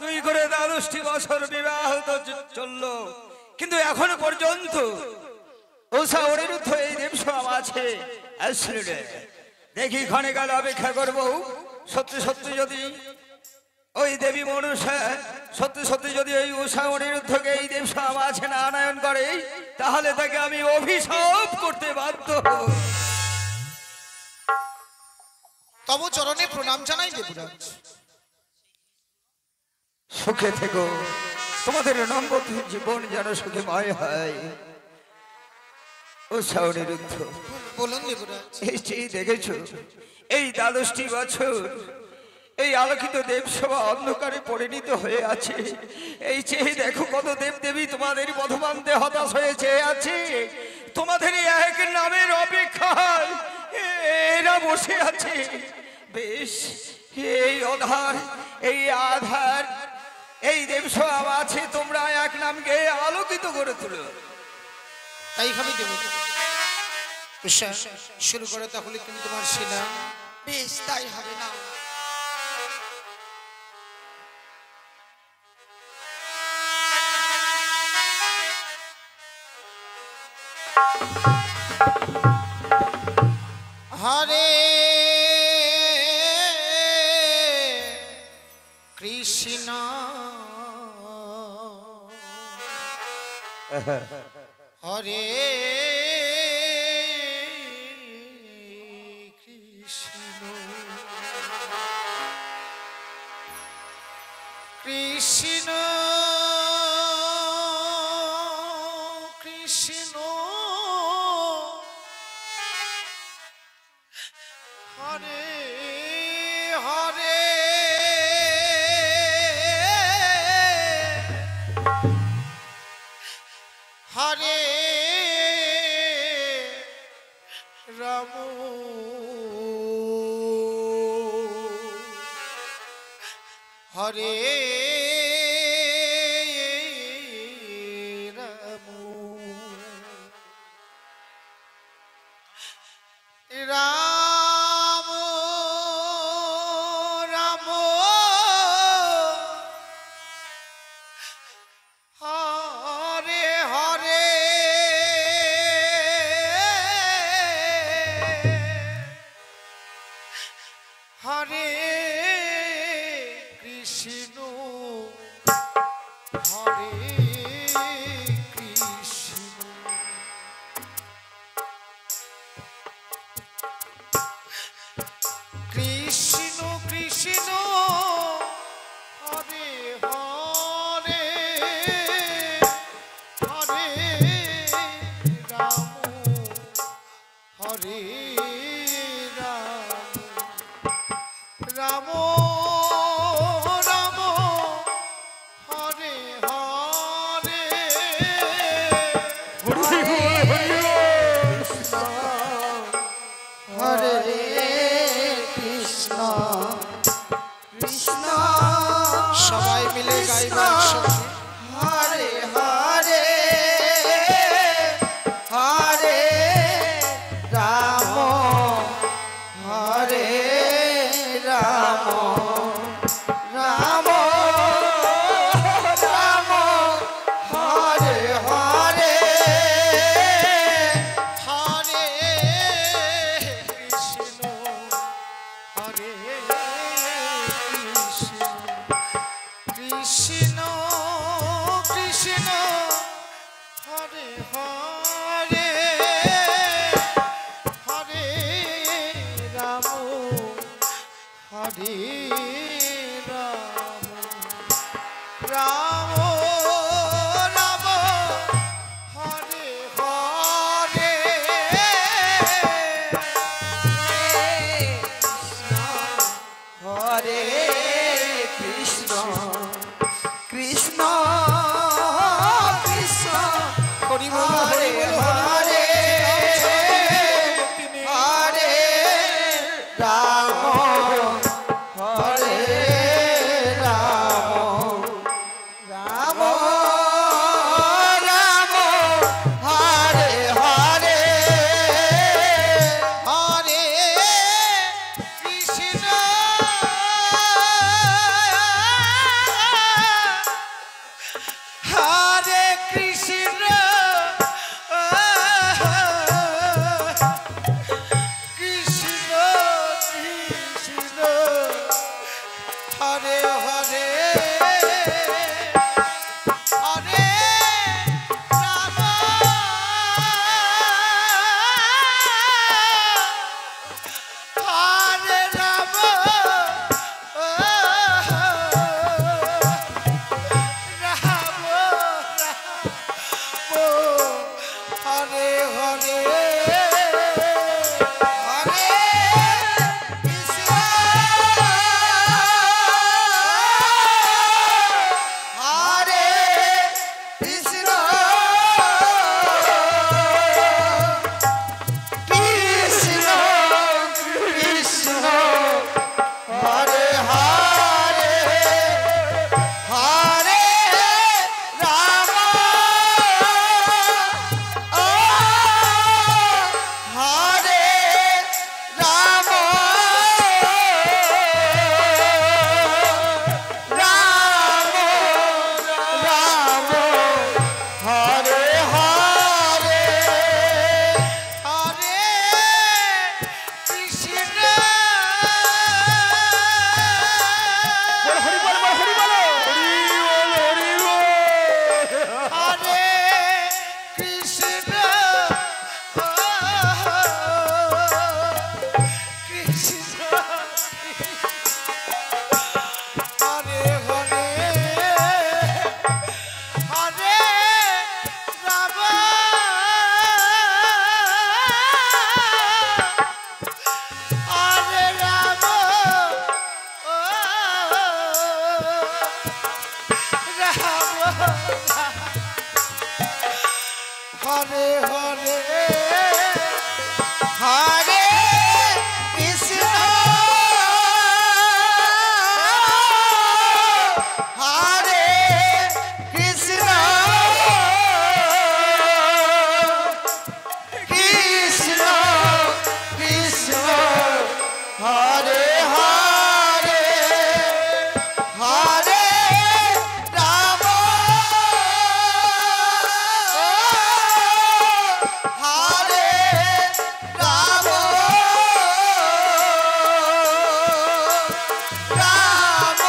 দুই করে 10টি বছর বিবাহ তো চললো, কিন্তু এখনো পর্যন্ত ওষা অনিরুদ্ধ এই দেবসভা আছে আসলে না। দেখি ক্ষণে কাল অপেক্ষা করবো। সত্যি সত্যি যদি ওই দেবী মনসা সত্যি সত্যি যদি ওই উষা অনিরুদ্ধকে এই দেবসভা আছে না আনয়ন করে, তাহলে তাকে আমি অভিশাপ করতে বাধ্য হব। তব চরণে প্রণাম জানাই দেবরাজ। সুখে থেকো, তোমাদের নম্বর জীবন যেন সুখময় হয়। উষা অনিরুদ্ধ, বলুন দেবরাজ। এই যে দেখেছো এই 10টি বছর এই আলোকিত দেবসভা অন্ধকারে পরিণত হয়ে আছে। এই চেয়ে দেখো কত দেব দেবী তোমাদের বধমানতে হতাশ হয়ে চেয়ে আছে। তোমাদের এক নামের অপেক্ষায় এরা বসে আছে। বেশ, এই অধার এই আধার এই দেবসভা আছে, তোমরা এক নামকে আলোকিত করে তুলো। তাই হবে দেব। উষা, শুরু করো তাহলে তুমি তোমার সেনা। বেশ, তাই হবে না। হরে কৃষ্ণ হরে কৃষ্ণ কৃষ্ণ কৃষ্ণ হরে হরে হরে রাম হরে রাম রাম রাম হরে হরে হরে কৃষ্ণ হরে কৃষ্ণ কৃষ্ণ কৃষ্ণ হরে হরে হরে রাম হরে রাম রাম রাম হরে হরে হরে কৃষ্ণ কৃষ্ণ সবাই মিলে গাইবা একসঙ্গে। হরে হরে হরে রাম হরে রাম রাম রাম হরে হরে হরে কৃষ্ণ হরে কৃষ্ণ কৃষ্ণ কৃষ্ণ হরে হরে হরে রাম হরে রাম রাম রাম হরে হরে হরে কৃষ্ণ কৃষ্ণ কৃষ্ণ হরি বল হরে হরে হরে রাম হরে রাম হরে হরে হরে কৃষ্ণ হরে কৃষ্ণ কৃষ্ণ কৃষ্ণ হরে হরে হরে রাম হরে রাম রাম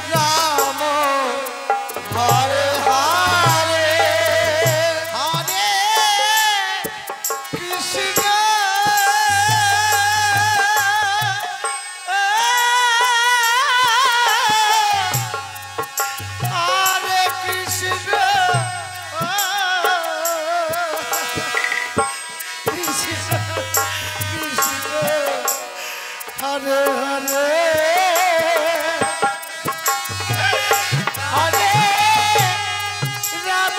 রাম হরে হরে হরে কৃষ্ণ হরে কৃষ্ণ কৃষ্ণ কৃষ্ণ হরে হরে হরে রাম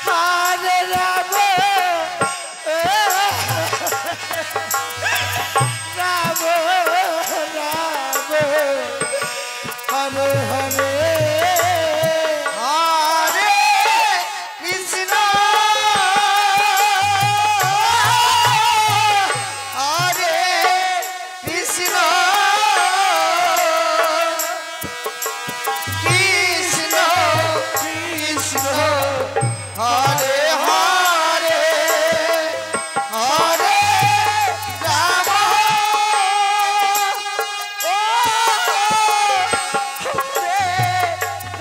হরে রাম রাম রাম হরে হরে হরে কৃষ্ণ হরে কৃষ্ণ কৃষ্ণ কৃষ্ণ হরে হরে হরে রাম ও হরে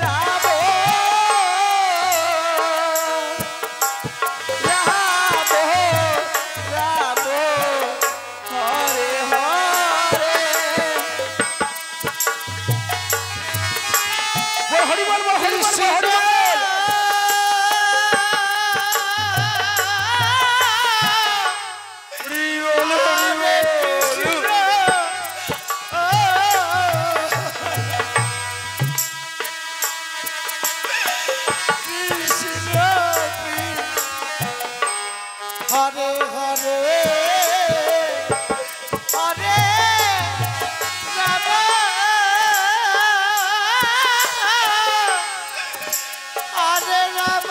রাম রাম রাম হরে হরে হরি বল বল হরি বল হরি বল হরে হরে হরে রাম হরে রাম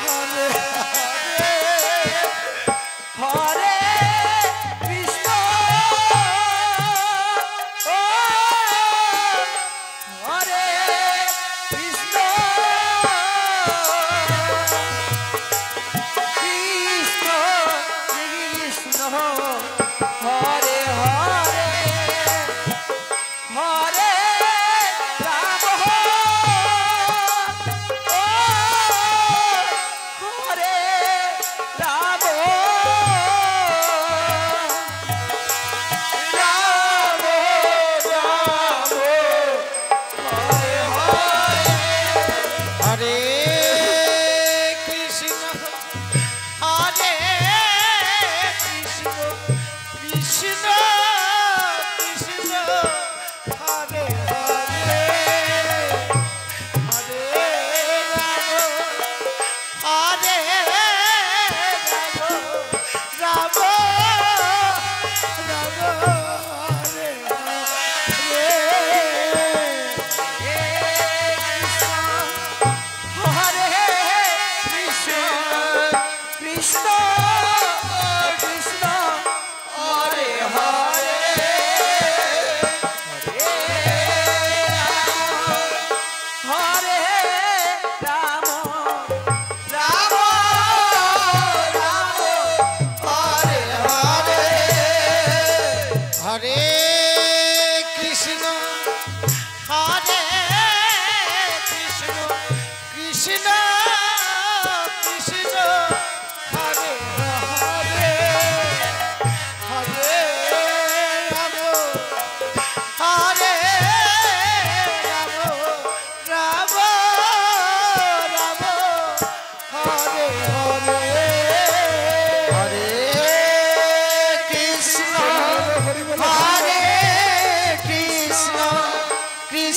হরে হরে কৃষ্ণ হরে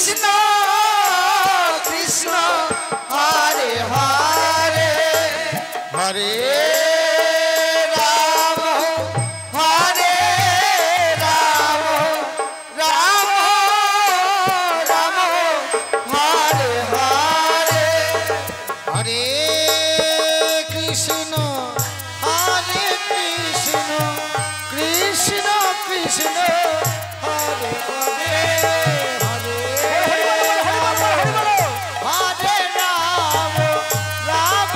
কৃষ্ণ কৃষ্ণ হরে হরে হরে রাম হরে রাম রাম রাম হরে হরে হরে কৃষ্ণ হরে কৃষ্ণ কৃষ্ণ কৃষ্ণ হরে হরে হরে হরে রাম রাম রাম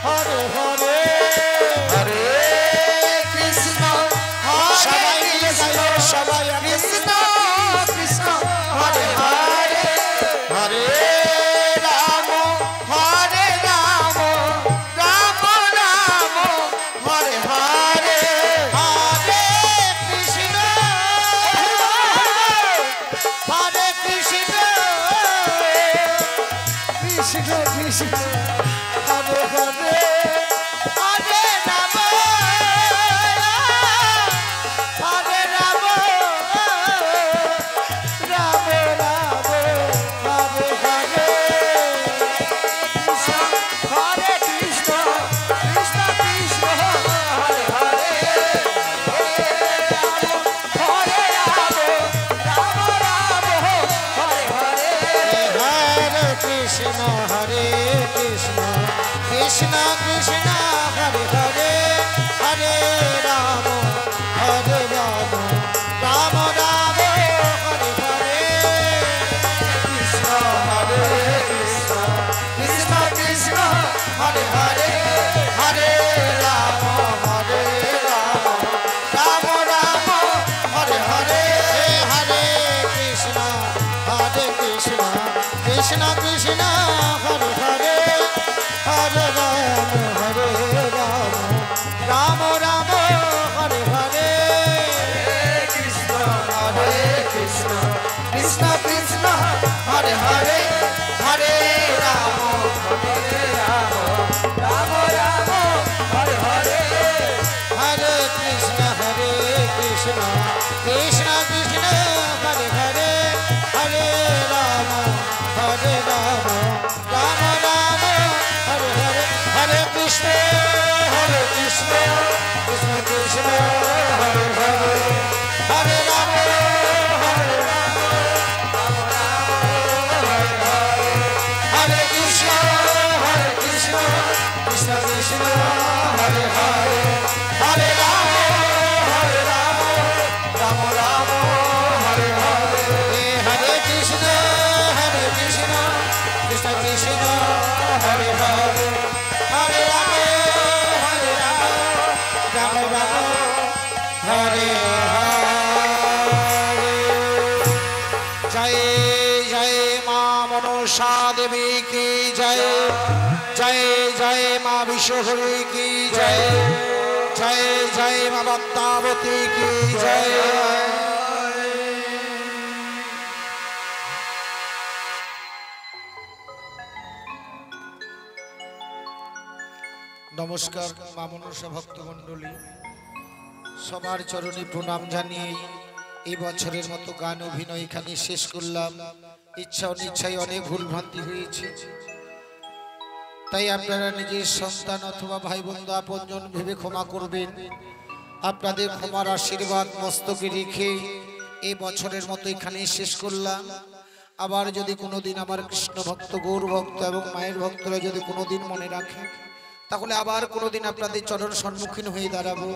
হরে হরে হরে কৃষ্ণ সবাই হরে মিলে কৃষ্ণ গাইব, সবাই কৃষ্ণ কৃষ্ণ হরে হরে হরে রাম হরে রাম রাম রাম হরে হরে হরে কৃষ্ণ হরে কৃষ্ণ কৃষ্ণ কৃষ্ণ হরে হরে হরে রাম হরে রাম রাম রাম হরে হরে হরে কৃষ্ণ কৃষ্ণ কৃষ্ণ হরে হরে হরে রাম রাম রাম হরে হরে হরে কৃষ্ণ হরে কৃষ্ণ কৃষ্ণ কৃষ্ণ হরে হরে হরে রাম হরে রাম রাম রাম হরে হরে কৃষ্ণ হরে কৃষ্ণ কৃষ্ণ কৃষ্ণ হরে হরে হরে রাম রাম রাম হরে হরে হরে কৃষ্ণ হরে কৃষ্ণ কৃষ্ণ কৃষ্ণ হরে হরে হরে রাম রাম রাম হরে হরে কৃষ্ণ হরে কৃষ্ণ কৃষ্ণ কৃষ্ণ হরে হরে হরে রাম রাম রাম হরে হরে হরে কৃষ্ণ কৃষ্ণ কৃষ্ণ হরে হরে হরে রাম রাম রাম হরে হরে হরে কৃষ্ণ কৃষ্ণ কৃষ্ণ কৃষ্ণ হরে হরে হরে রাম হরে কৃষ্ণ কৃষ্ণ কৃষ্ণ কৃষ্ণ হরে হরে হরে রাম রাম রাম হরে হরে হরে কৃষ্ণ কৃষ্ণ কৃষ্ণ কৃষ্ণ হরে হরে হরে রাম রাম রাম হরে হরে জয় জয় মা মনসা দেবী কি জয় জয় জয় মা বিশ্বহরি কি জয় জয় জয় মা পদ্মাবতী কি জয় নমস্কার মা মনসা ভক্তমণ্ডলী, সবার চরণে প্রণাম জানিয়ে এই বছরের মতো গান অভিনয় এখানে শেষ করলাম। ইচ্ছা অনিচ্ছায় অনেক ভুলভ্রান্তি হয়েছে, তাই আপনারা নিজের সন্তান অথবা ভাই বন্ধু আপনজন ভেবে ক্ষমা করবেন। আপনাদের ক্ষমার আশীর্বাদ মস্তকে রেখে এই বছরের মতো এখানে শেষ করলাম। আবার যদি কোনোদিন আমার কৃষ্ণ ভক্ত, গৌর ভক্ত এবং মায়ের ভক্তরা যদি কোনোদিন মনে রাখে, তাহলে আবার কোনোদিন আপনাদের চরণ সম্মুখীন হয়ে দাঁড়াবো।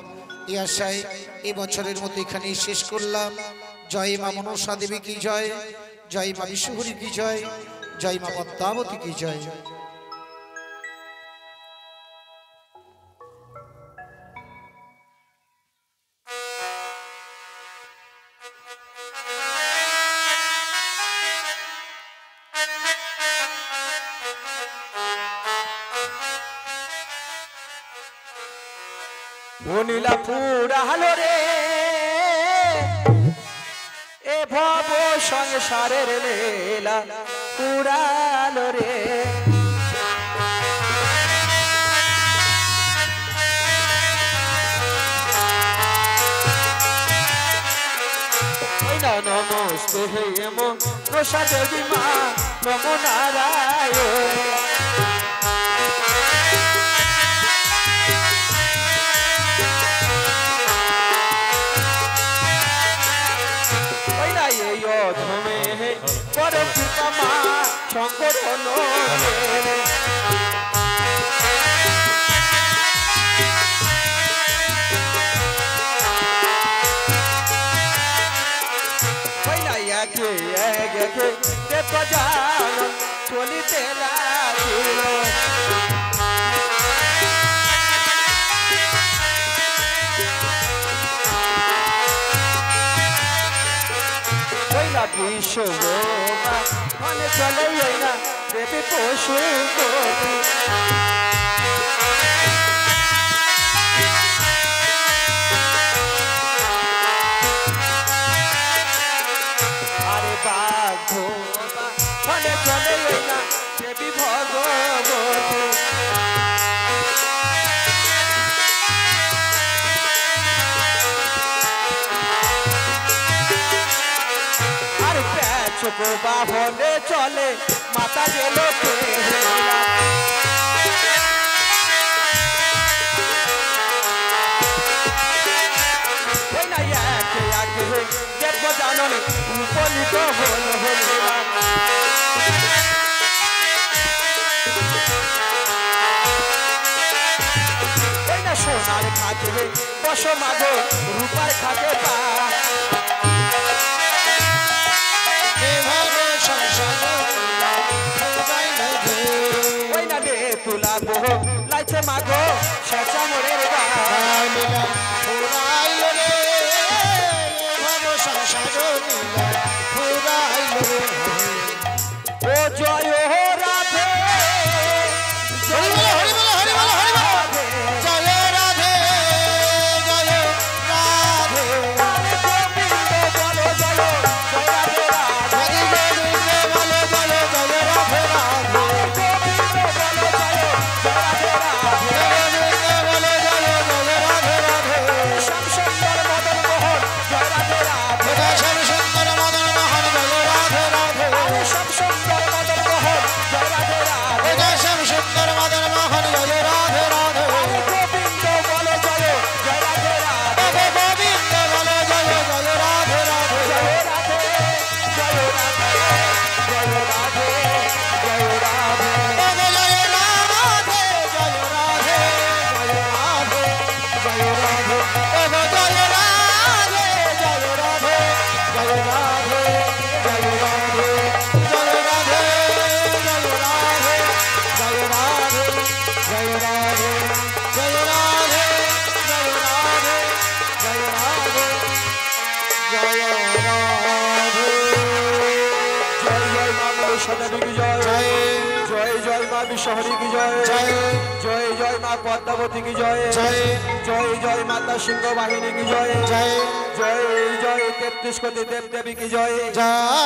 এই আশায় এই বছরের মতো এখানেই শেষ করলাম। জয় মা মনসা দেবী কি জয়, জয় মা বিশ্বহরি কি জয়, জয় মা পদ্মাবতী কি জয়। নীলা পুরালো রে এ ভব সংসারের লীলা পুরালো রে ওই না নমস্তে হে এমো প্রসা দেবী মা নমো নারায়ণ ওই না এই অধমে করে কৃপা মা শঙ্কর চলিতে লাগিল বিশ্ব মনে চলে না দেবী পশু আরে বাঘ মনে চলে না দেবী ভগবতী বাহনে চলে মাতা গেল দেখব জানন উপনীত হল সোনার খাটে বস মাগো রূপার খাটে পা তুলা বহ লাইছে মাগো শেষা মোরের ও জয় রাধে জয় রাধে জয় রাধে জয় রাধে গোবিন্দ বলো জয় জয় রাধে রাধে বলো জয় জয় রাধে शहरी की जय जय जय माँ पद्मावती की जय जय जय माता सिंह वाहिनी की जय जय जय 33 कोटि देव देवी की जय जय